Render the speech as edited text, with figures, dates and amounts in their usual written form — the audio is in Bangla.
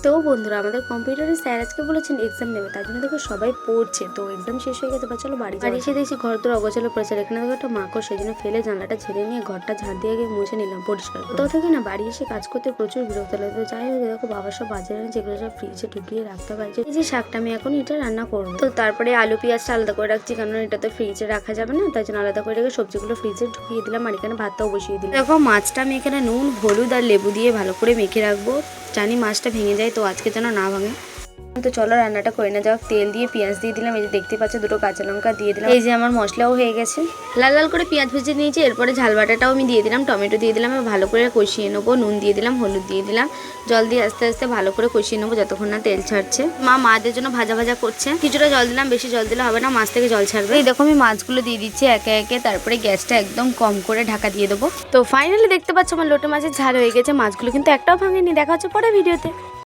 তো বন্ধুরা, আমাদের কম্পিউটারের স্যার আজকে বলেছেন এক্সাম নেবে, তার জন্য দেখো সবাই পড়ছে। তো এক্সাম শেষ হয়ে গেছে, বা চলো বাড়ি এসে দেখছি ঘর তোর অগোছালো পড়েছে। এখানে দেখো একটা মাকড়, সেই জন্য ফেলে জানলাটা ঝেড়ে নিয়ে ঘরটা ঝাড় দিয়ে গিয়ে মুছে নিলাম পরিষ্কার। কোথাও থেকে না বাড়ি এসে কাজ করতে প্রচুর বিরক্ত লাগে। তো যাই হোক, দেখো বাবা সব বাজারে যেগুলো সব ফ্রিজে ঢুকিয়ে রাখতে পারছে। এই যে শাকটা আমি এখন এটা রান্না করবো। তো তারপরে আলু পেঁয়াজটা আলাদা করে রাখছি, কারণ এটা তো ফ্রিজে রাখা যাবে না, তাই জন্য আলাদা করে রেখে সবজিগুলো ফ্রিজে ঢুকিয়ে দিলাম। আর এখানে ভাতটাও বসিয়ে দিলাম। দেখো মাছটা আমি এখানে নুন হলুদ আর লেবু দিয়ে ভালো করে মেখে রাখবো। জানি মাছটা ভেঙে যায়, তো আজকে যেন না ভাঙে। তো চলো রান্নাটা করে না যাও। তেল দিয়ে পেঁয়াজ দিয়ে দিলাম, এই যে দেখতে পাচ্ছ দুটো কাঁচা লঙ্কা দিয়ে দিলাম। এই যে আমার মশলাও হয়ে গেছে, লাল লাল করে পেঁয়াজ ভেজে নিয়েছি। এরপরে ঝাল বাটাটাও আমি দিয়ে দিলাম, টমেটো দিয়ে দিলাম, ভালো করে কষিয়ে নেবো। নুন দিয়ে দিলাম, হলুদ দিয়ে দিলাম, জল দিয়ে আস্তে আস্তে ভালো করে কষিয়ে নেবো যতক্ষণ না তেল ছাড়ছে। মাদের জন্য ভাজা ভাজা করছে, কিছুটা জল দিলাম, বেশি জল দিলে হবে না, মাছ থেকে জল ছাড়বে। এই দেখো আমি মাছগুলো দিয়ে দিচ্ছি একে একে, তারপরে গ্যাসটা একদম কম করে ঢাকা দিয়ে দেবো। তো ফাইনালি দেখতে পাচ্ছ আমার লোটে মাছের ঝাল হয়ে গেছে। মাছগুলো কিন্তু একটাও ভাঙেনি। দেখা হচ্ছে পরে ভিডিওতে।